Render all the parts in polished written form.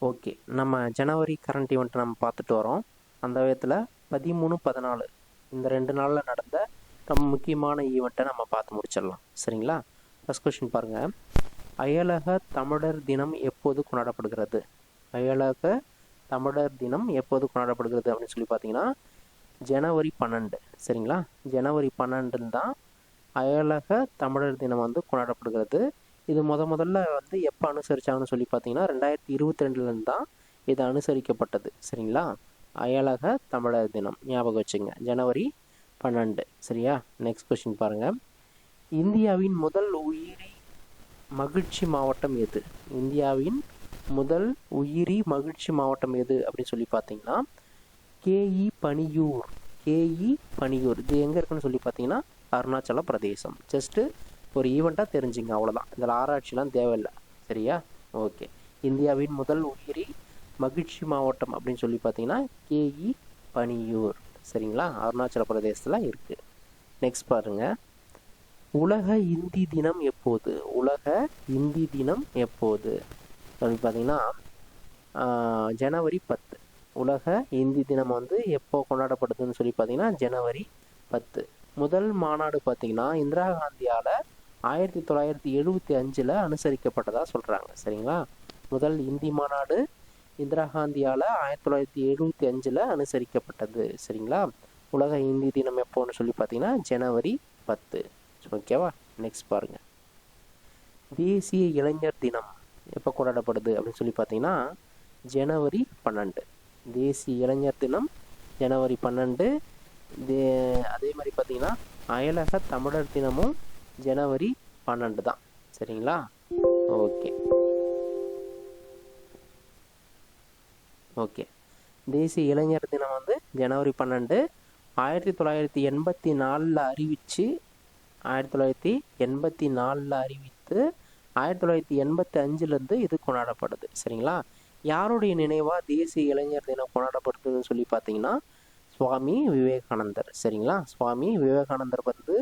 Okay, நம்ம ஜனவரி current event நம்ம பார்த்துட்டு வரோம். அந்த விதத்தில் 13, 14 இந்த 2 நாளில் நடந்த ரொம்ப முக்கியமான ஈவெண்ட்டை நம்ம பார்த்து முடிச்சிடலாம். சரிங்களா? ஃபஸ்ட் கொஸ்டின் பாருங்கள். அயலக தமிழர் தினம் எப்போது கொண்டாடப்படுகிறது? அயலக தமிழர் தினம் எப்போது கொண்டாடப்படுகிறது அப்படின்னு சொல்லி பார்த்தீங்கன்னா ஜனவரி 12. சரிங்களா? ஜனவரி 12 தான் அயலக தமிழர் தினம் வந்து கொண்டாடப்படுகிறது. இது முதல்ல வந்து எப்போ அனுசரிச்சாங்கன்னு சொல்லி பார்த்தீங்கன்னா 2022 தான் இது அனுசரிக்கப்பட்டது. சரிங்களா? அயலக தமிழர் தினம் ஞாபகம் வச்சுங்க, ஜனவரி 12. சரியா? நெக்ஸ்ட் கொஸ்டின் பாருங்கள். இந்தியாவின் முதல் உயிரி மகிழ்ச்சி மாவட்டம் எது? இந்தியாவின் முதல் உயிரி மகிழ்ச்சி மாவட்டம் எது அப்படின்னு சொல்லி பார்த்தீங்கன்னா கேஇ பனியூர். கேஇ பனியூர் இது எங்கே இருக்குன்னு சொல்லி பார்த்தீங்கன்னா அருணாச்சல பிரதேசம். ஜஸ்ட்டு ஒரு ஈவெண்ட்டாக தெரிஞ்சுங்க, அவ்வளோதான். இதில் ஆராய்ச்சிலாம் தேவையில்லை. சரியா? ஓகே. இந்தியாவின் முதல் உயிரி மகிழ்ச்சி மாவட்டம் அப்படின்னு சொல்லி பார்த்தீங்கன்னா கேஇ பனியூர். சரிங்களா? அருணாச்சல பிரதேசத்தில் இருக்குது. நெக்ஸ்ட் பாருங்கள். உலக இந்தி தினம் எப்போது? உலக இந்தி தினம் எப்போது அப்படின்னு பார்த்தீங்கன்னா ஜனவரி 10. உலக இந்தி தினம் வந்து எப்போ கொண்டாடப்படுதுன்னு சொல்லி பார்த்தீங்கன்னா ஜனவரி 10. முதல் மாநாடு பார்த்தீங்கன்னா இந்திரா காந்தியால் 1975 அனுசரிக்கப்பட்டதாக சொல்கிறாங்க. சரிங்களா? முதல் இந்தி மாநாடு இந்திரா காந்தியால் 1975 அனுசரிக்கப்பட்டது. சரிங்களா? உலக இந்தி தினம் எப்போன்னு சொல்லி பார்த்தீங்கன்னா ஜனவரி 10. ஓகேவா? நெக்ஸ்ட் பாருங்கள். தேசிய இளைஞர் தினம் எப்போ கொண்டாடப்படுது அப்படின்னு சொல்லி பார்த்தீங்கன்னா ஜனவரி 12. தேசிய இளைஞர் தினம் ஜனவரி 12. அதே மாதிரி பார்த்தீங்கன்னா அயலக தமிழர் தினமும் ஜனவரி 12 தான். சரிங்களா? Okay okay. தேசிய இளைஞர் தினம் வந்து ஜனவரி 12. 1984 அறிவித்து 1984 அறிவித்து 1985 இது கொண்டாடப்படுது. சரிங்களா? யாருடைய நினைவாக தேசிய இளைஞர் தினம் கொண்டாடப்படுதுன்னு சொல்லி பார்த்தீங்கன்னா சுவாமி விவேகானந்தர். சரிங்களா? சுவாமி விவேகானந்தர் வந்து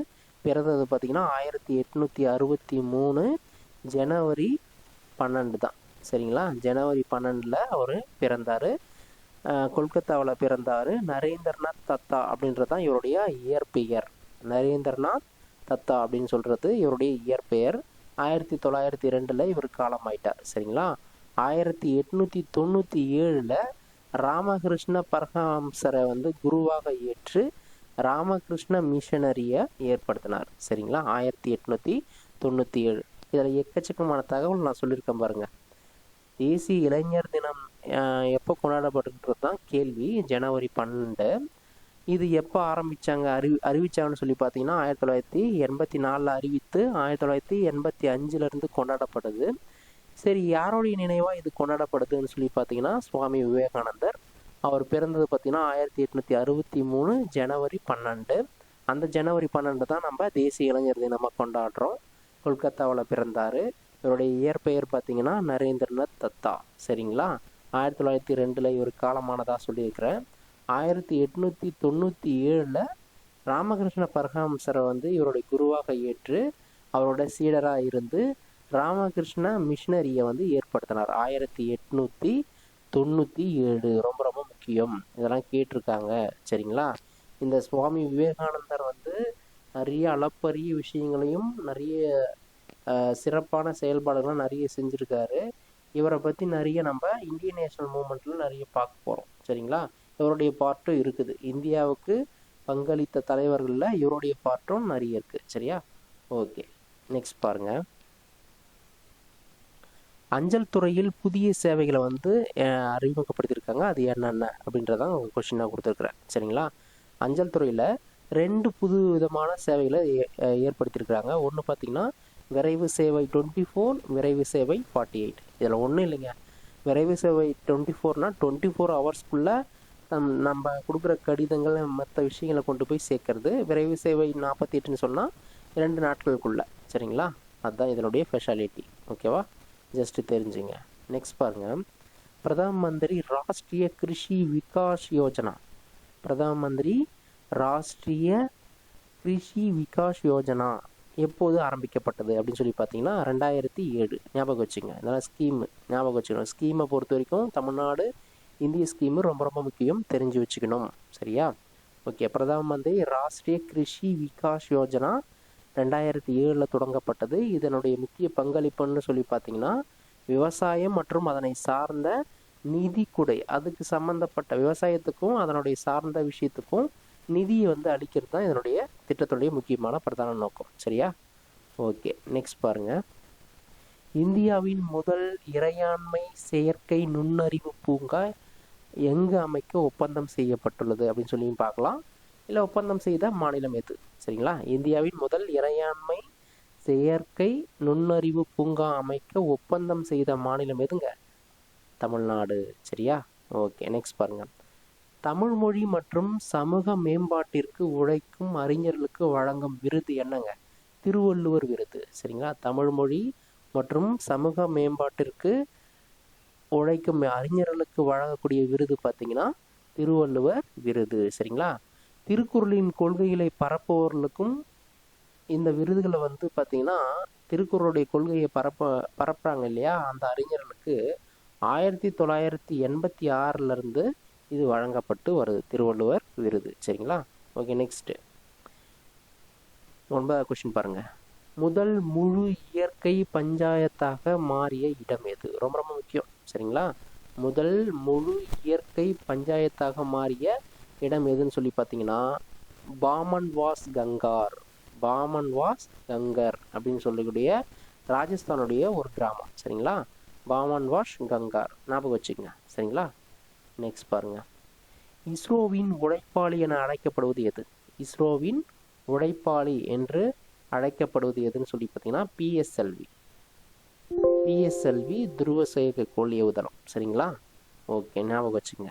பிறந்தது பார்த்தீங்கன்னா 1863 ஜனவரி 12 தான். சரிங்களா? ஜனவரி 12 அவர் பிறந்தார். கொல்கத்தாவில் பிறந்தார். நரேந்திரநாத் தத்தா அப்படின்றது தான் இவருடைய இயற்பெயர். நரேந்திரநாத் தத்தா அப்படின்னு சொல்கிறது இவருடைய இயற்பெயர். 1902 இவர் காலமாயிட்டார். சரிங்களா? 1897 ராமகிருஷ்ண பரமஹம்சரை வந்து குருவாக ஏற்று ராமகிருஷ்ண மிஷனரியை ஏற்படுத்தினார். சரிங்களா? 1897. இதில் எக்கச்சக்கமான தகவல் நான் சொல்லியிருக்கேன் பாருங்கள். தேசிய இளைஞர் தினம் எப்போ கொண்டாடப்படுகிறது தான் கேள்வி. ஜனவரி 12. இது எப்போ ஆரம்பித்தாங்க அறிவித்தாங்கன்னு சொல்லி பார்த்தீங்கன்னா 1984 அறிவித்து 1985 கொண்டாடப்படுது. சரி, யாருடைய நினைவாக இது கொண்டாடப்படுதுன்னு சொல்லி பார்த்தீங்கன்னா சுவாமி விவேகானந்தர். அவர் பிறந்தது பார்த்தீங்கன்னா 1863 ஜனவரி 12. அந்த ஜனவரி 12 தான் நம்ம தேசிய இளைஞர் தினமாக கொண்டாடுறோம். கொல்கத்தாவில் பிறந்தார். இவருடைய இயற்பெயர் பார்த்தீங்கன்னா நரேந்திரநாத் தத்தா. சரிங்களா? 1902 இவர் காலமானதாக சொல்லியிருக்கிறேன். 1897 ராமகிருஷ்ண பரமஹம்சரை வந்து இவருடைய குருவாக ஏற்று அவரோட சீடராக இருந்து ராமகிருஷ்ண மிஷனரியை வந்து ஏற்படுத்தினார். 1897. ரொம்ப ரொம்ப முக்கியம், இதெல்லாம் கேட்டிருக்காங்க. சரிங்களா? இந்த சுவாமி விவேகானந்தர் வந்து நிறைய அளப்பரிய விஷயங்களையும் நிறைய சிறப்பான செயல்பாடுகளும் நிறைய செஞ்சுருக்காரு. இவரை பற்றி நிறைய நம்ம இந்தியன் நேஷனல் மூமெண்ட்டில் நிறைய பார்க்க போகிறோம். சரிங்களா? இவருடைய பார்ட்டும் இருக்குது. இந்தியாவுக்கு பங்களித்த தலைவர்களில் இவருடைய பார்ட்டும் நிறைய இருக்குது. சரியா? ஓகே. நெக்ஸ்ட் பாருங்கள். அஞ்சல் துறையில் புதிய சேவைகளை வந்து அறிமுகப்படுத்தியிருக்காங்க. அது என்னென்ன அப்படின்றதான் ஒரு கொஸ்டினாக கொடுத்துருக்குறேன். சரிங்களா? அஞ்சல் துறையில் 2 புது விதமான சேவைகளை ஏற்படுத்தியிருக்கிறாங்க. ஒன்று பார்த்திங்கன்னா விரைவு சேவை 24, விரைவு சேவை 48. இதில் ஒன்றும் இல்லைங்க. விரைவு சேவை 24னா 24 ஹவர்ஸ்க்குள்ளே நம்ம கொடுக்குற கடிதங்கள் மற்ற விஷயங்களை கொண்டு போய் சேர்க்கறது. விரைவு சேவை 48ன்னு சொன்னால் 2 நாட்களுக்குள்ள. சரிங்களா? அதுதான் இதனுடைய ஸ்பெஷாலிட்டி. ஓகேவா? ஜஸ்ட்டு தெரிஞ்சுங்க. நெக்ஸ்ட் பாருங்கள். பிரதான் மந்திரி ராஷ்ட்ரிய கிருஷி விகாஸ் யோஜனா. பிரதான் மந்திரி ராஷ்ட்ரிய கிருஷி விகாஸ் யோஜனா எப்போது ஆரம்பிக்கப்பட்டது அப்படின்னு சொல்லி பார்த்தீங்கன்னா 2007. ஞாபகம் வச்சுங்க. அதனால் ஸ்கீமு ஞாபகம் வச்சுக்கணும். ஸ்கீமை பொறுத்த வரைக்கும் தமிழ்நாடு இந்திய ஸ்கீமு ரொம்ப ரொம்ப முக்கியம், தெரிஞ்சு வச்சுக்கணும். சரியா? ஓகே. பிரதம மந்திரி ராஷ்ட்ரிய கிருஷி விகாஸ் யோஜனா 2007 தொடங்கப்பட்டது. இதனுடைய முக்கிய பங்களிப்புன்னு சொல்லி பார்த்தீங்கன்னா விவசாயம் மற்றும் அதனை சார்ந்த நிதி குடை, அதுக்கு சம்மந்தப்பட்ட விவசாயத்துக்கும் அதனுடைய சார்ந்த விஷயத்துக்கும் நிதியை வந்து அளிக்கிறது தான் இதனுடைய திட்டத்துடைய முக்கியமான பிரதான நோக்கம். சரியா? ஓகே. நெக்ஸ்ட் பாருங்க. இந்தியாவின் முதல் இறையாண்மை செயற்கை நுண்ணறிவு பூங்கா எங்கு அமைக்க ஒப்பந்தம் செய்யப்பட்டுள்ளது அப்படின்னு சொல்லி பார்க்கலாம். இல்லை ஒப்பந்தம் செய்த மாநிலம் எது? சரிங்களா? இந்தியாவின் முதல் இறையாண்மை செயற்கை நுண்ணறிவு பூங்கா அமைக்க ஒப்பந்தம் செய்த மாநிலம் எதுங்க? தமிழ்நாடு. சரியா? ஓகே. நெக்ஸ்ட் பாருங்க. தமிழ் மொழி மற்றும் சமூக மேம்பாட்டிற்கு உழைக்கும் அறிஞர்களுக்கு வழங்கும் விருது என்னங்க? திருவள்ளுவர் விருது. சரிங்களா? தமிழ் மொழி மற்றும் சமூக மேம்பாட்டிற்கு உழைக்கும் அறிஞர்களுக்கு வழங்கக்கூடிய விருது பார்த்தீங்கன்னா திருவள்ளுவர் விருது. சரிங்களா? திருக்குறளின் கொள்கைகளை பரப்புவர்களுக்கும் இந்த விருதுகளை வந்து பார்த்தீங்கன்னா திருக்குறளுடைய கொள்கையை பரப்புறாங்க இல்லையா, அந்த அறிஞர்களுக்கு 1986 இது வழங்கப்பட்டு வருது, திருவள்ளுவர் விருது. சரிங்களா? ஓகே. நெக்ஸ்ட் 9வது கொஸ்டின் பாருங்க. முதல் முழு இயற்கை பஞ்சாயத்தாக மாறிய இடம் எது? ரொம்ப ரொம்ப முக்கியம். சரிங்களா? முதல் முழு இயற்கை பஞ்சாயத்தாக மாறிய இடம் எதுன்னு சொல்லி பார்த்தீங்கன்னா பாமன்வாஸ் கங்கார். பாமன்வாஸ் கங்கர் அப்படின்னு சொல்லக்கூடிய ராஜஸ்தானுடைய ஒரு கிராமம். சரிங்களா? பாமன்வாஸ் கங்கார் ஞாபகம் வச்சுக்கோங்க. சரிங்களா? நெக்ஸ்ட் பாருங்க. இஸ்ரோவின் உழைப்பாளி என அழைக்கப்படுவது எது? இஸ்ரோவின் உழைப்பாளி என்று அழைக்கப்படுவது எதுன்னு சொல்லி பார்த்தீங்கன்னா பிஎஸ்எல்வி. பிஎஸ்எல்வி துருவ செயற்கைக்கோள் ஏவுதளம். சரிங்களா? ஓகே. ஞாபகம் வச்சுங்க.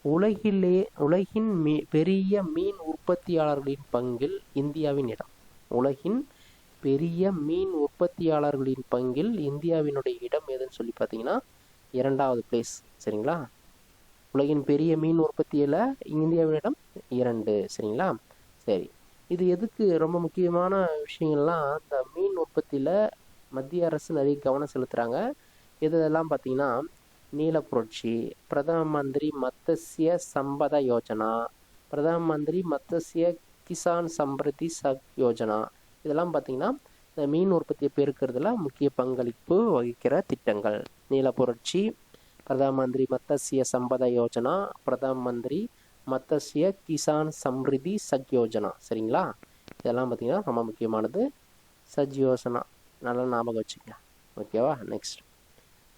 உலகின் பெரிய மீன் உற்பத்தியாளர்களின் பங்கில் இந்தியாவின் இடம். உலகின் பெரிய மீன் உற்பத்தியாளர்களின் பங்கில் இந்தியாவினுடைய இடம் எதுன்னு சொல்லி பார்த்தீங்கன்னா 2வது பிளேஸ். சரிங்களா? உலகின் பெரிய மீன் உற்பத்தியில் இந்தியாவின் இடம் 2. சரிங்களா? சரி. இது எதுக்கு ரொம்ப முக்கியமான விஷயங்கள்லாம், இந்த மீன் உற்பத்தியில் மத்திய அரசு நிறைய கவனம் செலுத்துகிறாங்க. இதெல்லாம் பார்த்தீங்கன்னா நீல புரட்சி, பிரதம மந்திரி மத்ஸ்ய சம்பத யோஜனா, பிரதம மந்திரி மத்ஸ்ய கிசான் சம்ரிதி யோஜனா, இதெல்லாம் பார்த்தீங்கன்னா இந்த மீன் உற்பத்தியை பெருக்கிறதுல முக்கிய பங்களிப்பு வகிக்கிற திட்டங்கள். நீல புரட்சி, பிரதம மந்திரி மத்ஸ்ய சம்பத யோஜனா, பிரதம மந்திரி மத்ஸ்ய கிசான் சம்ரிதி யோஜனா. சரிங்களா? இதெல்லாம் பார்த்தீங்கன்னா ரொம்ப முக்கியமானது. யோஜனா நல்லா ஞாபகம் வச்சுங்க. ஓகேவா? நெக்ஸ்ட்.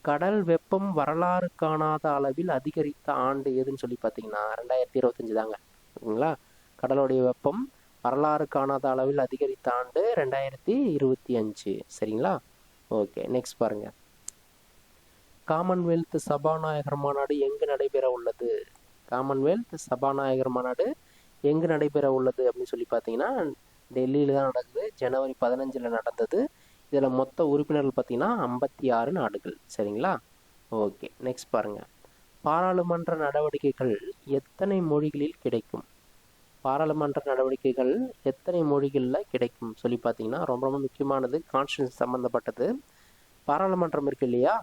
கடல் வெப்பம் வரலாறு காணாத அளவில் அதிகரித்த ஆண்டு எதுன்னு சொல்லி பார்த்தீங்கன்னா 2025 தாங்க. ஓகேங்களா? கடலுடைய வெப்பம் வரலாறு காணாத அளவில் அதிகரித்த ஆண்டு 2025. சரிங்களா? ஓகே. நெக்ஸ்ட் பாருங்க. காமன்வெல்த் சபாநாயகர் மாநாடு எங்கு நடைபெற உள்ளது? காமன்வெல்த் சபாநாயகர் மாநாடு எங்கு நடைபெற உள்ளது அப்படின்னு சொல்லி பார்த்தீங்கன்னா டெல்லியில் தான் நடக்குது. ஜனவரி 15 நடந்தது. இதில் மொத்த உறுப்பினர்கள் பார்த்தீங்கன்னா 56 நாடுகள். சரிங்களா? ஓகே. நெக்ஸ்ட் பாருங்க. பாராளுமன்ற நடவடிக்கைகள் எத்தனை மொழிகளில் கிடைக்கும்? பாராளுமன்ற நடவடிக்கைகள் எத்தனை மொழிகளில் கிடைக்கும் சொல்லி பார்த்தீங்கன்னா ரொம்ப ரொம்ப முக்கியமானது, கான்ஸ்டியூஷன் சம்மந்தப்பட்டது. பாராளுமன்றம் இருக்கு இல்லையா,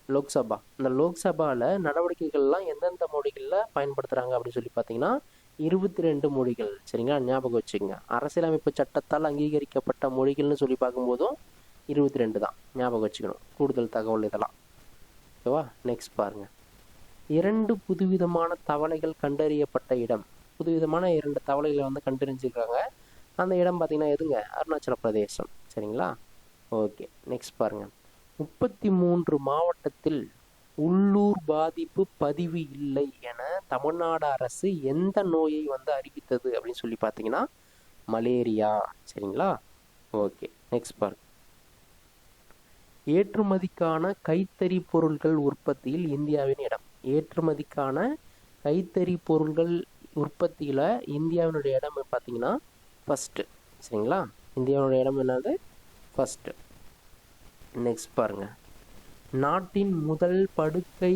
லோக்சபா, இந்த லோக்சபாவில் நடவடிக்கைகள்லாம் எந்தெந்த மொழிகளில் பயன்படுத்துகிறாங்க அப்படின்னு சொல்லி பார்த்தீங்கன்னா 22 மொழிகள். சரிங்களா? ஞாபகம் வச்சுக்கோங்க. அரசியலமைப்பு சட்டத்தால் அங்கீகரிக்கப்பட்ட மொழிகள்னு சொல்லி பார்க்கும்போதும் 22 தான். ஞாபகம் வச்சுக்கணும். கூடுதல் தகவல் இதெல்லாம். ஓகேவா? நெக்ஸ்ட் பாருங்க. 2 புதுவிதமான தவளைகள் கண்டறியப்பட்ட இடம். புதுவிதமான 2 தவளைகளை வந்து கண்டறிஞ்சிருக்காங்க. அந்த இடம் பார்த்தீங்கன்னா எதுங்க? அருணாச்சல பிரதேசம். சரிங்களா? ஓகே. நெக்ஸ்ட் பாருங்க. 33 மாவட்டத்தில் உள்ளூர் பாதிப்பு பதிவு இல்லை என தமிழ்நாடு அரசு எந்த நோயை வந்து அறிவித்தது அப்படின்னு சொல்லி பார்த்தீங்கன்னா மலேரியா. சரிங்களா? ஓகே. நெக்ஸ்ட் பாருங்க. ஏற்றுமதிக்கான கைத்தறி பொருட்கள் உற்பத்தியில் இந்தியாவின் இடம். ஏற்றுமதிக்கான கைத்தறி பொருட்கள் உற்பத்தியில் இந்தியாவினுடைய இடம் பார்த்தீங்கன்னா ஃபஸ்ட்டு. சரிங்களா? இந்தியாவினுடைய இடம் என்னது? ஃபஸ்ட்டு. நெக்ஸ்ட் பாருங்க. நாட்டின் முதல் படுக்கை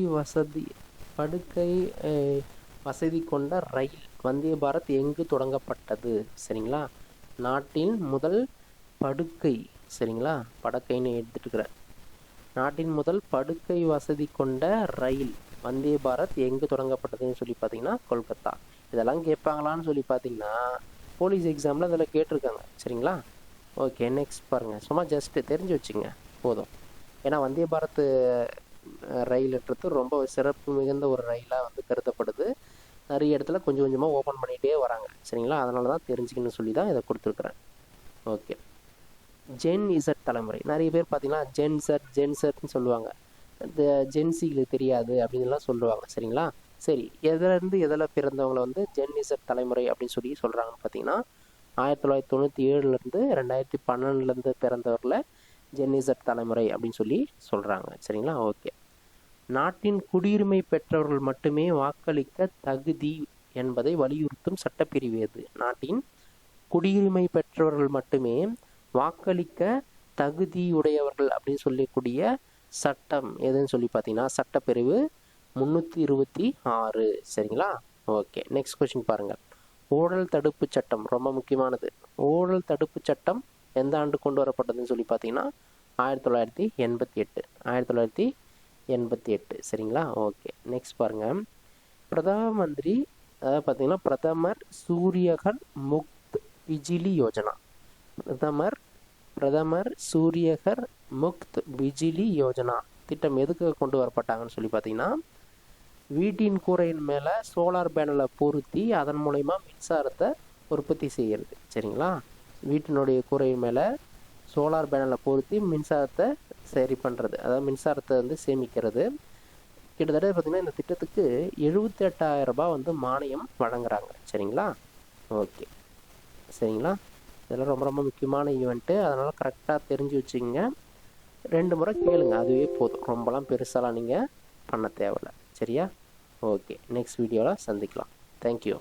வசதி கொண்ட ரயில் வந்தே பாரத் எங்கு தொடங்கப்பட்டது? சரிங்களா? நாட்டின் முதல் படுக்கை, சரிங்களா, படுக்கைன்னு எடுத்துட்டுக்கிறேன். நாட்டின் முதல் படுக்கை வசதி கொண்ட ரயில் வந்தே பாரத் எங்கு தொடங்கப்பட்டதுன்னு சொல்லி பார்த்தீங்கன்னா கொல்கத்தா. இதெல்லாம் கேட்பாங்களான்னு சொல்லி பார்த்தீங்கன்னா போலீஸ் எக்ஸாமில் அதில் கேட்டிருக்காங்க. சரிங்களா, ஓகே. நெக்ஸ்ட் பாருங்கள், சும்மா ஜஸ்ட்டு தெரிஞ்சு வச்சுங்க போதும். ஏன்னா வந்தே பாரத் ரயில்ன்றது ரொம்ப சிறப்பு மிகுந்த ஒரு ரயிலாக வந்து கருதப்படுது. நிறைய இடத்துல கொஞ்சம் கொஞ்சமாக ஓப்பன் பண்ணிகிட்டே வராங்க. சரிங்களா, அதனால தான் தெரிஞ்சுக்கணும்னு சொல்லி தான் இதை கொடுத்துருக்குறேன். ஓகே. ஜென் இசட் தலைமுறை, நிறைய பேர் பார்த்தீங்கன்னா ஜென்சட்னு சொல்லுவாங்க. இந்த ஜென்சிகளுக்கு தெரியாது அப்படின்லாம் சொல்லுவாங்க. சரிங்களா, சரி, எதுலேருந்து எதில் பிறந்தவங்களை வந்து ஜென் இசட் தலைமுறை அப்படின்னு சொல்லி சொல்கிறாங்கன்னு பார்த்தீங்கன்னா 1997லேருந்து 2012 பிறந்தவரில் ஜென் இசட் தலைமுறை அப்படின்னு சொல்லி சொல்கிறாங்க. சரிங்களா, ஓகே. நாட்டின் குடியுரிமை பெற்றவர்கள் மட்டுமே வாக்களிக்க தகுதி என்பதை வலியுறுத்தும் சட்டப்பிரிவு எது? நாட்டின் குடியுரிமை பெற்றவர்கள் மட்டுமே வாக்களிக்க தகுதியுடையவர்கள் அப்படின்னு சொல்லக்கூடிய சட்டம் எதுன்னு சொல்லி பார்த்தீங்கன்னா சட்டப்பிரிவு 326. சரிங்களா, ஓகே. நெக்ஸ்ட் கொஸ்டின் பாருங்கள். ஊழல் தடுப்பு சட்டம் ரொம்ப முக்கியமானது. ஊழல் தடுப்பு சட்டம் எந்த ஆண்டு கொண்டு வரப்பட்டதுன்னு சொல்லி பார்த்தீங்கன்னா 1988. சரிங்களா, ஓகே. நெக்ஸ்ட் பாருங்கள். பிரதம மந்திரி, அதாவது பார்த்தீங்கன்னா பிரதமர் சூரியகர் முக்த் பிஜிலி யோஜனா. பிரதமர் சூரியகர் முக்த் பிஜிலி யோஜனா திட்டம் எதுக்கு கொண்டு வரப்பட்டாங்கன்னு சொல்லி பார்த்தீங்கன்னா வீட்டின் கூரையின் மேலே சோலார் பேனலை பொருத்தி அதன் மூலயமா மின்சாரத்தை உற்பத்தி செய்கிறது. சரிங்களா, வீட்டினுடைய கூரையின் மேலே சோலார் பேனலை பொருத்தி மின்சாரத்தை சரி பண்ணுறது, அதாவது மின்சாரத்தை வந்து சேமிக்கிறது. கிட்டத்தட்ட பார்த்திங்கன்னா இந்த திட்டத்துக்கு 78,000 ரூபாய் வந்து மானியம் வழங்குறாங்க. சரிங்களா, ஓகே. சரிங்களா, இதெல்லாம் ரொம்ப ரொம்ப முக்கியமான ஈவெண்ட்டு, அதனால் கரெக்டாக தெரிஞ்சு வச்சுக்கோங்க. 2 முறை கேளுங்க, அதுவே போதும். ரொம்பலாம் பெருசாலாம் நீங்கள் பண்ண தேவையில்லை. சரியா, ஓகே. நெக்ஸ்ட் வீடியோவில் சந்திக்கலாம். தேங்க்யூ.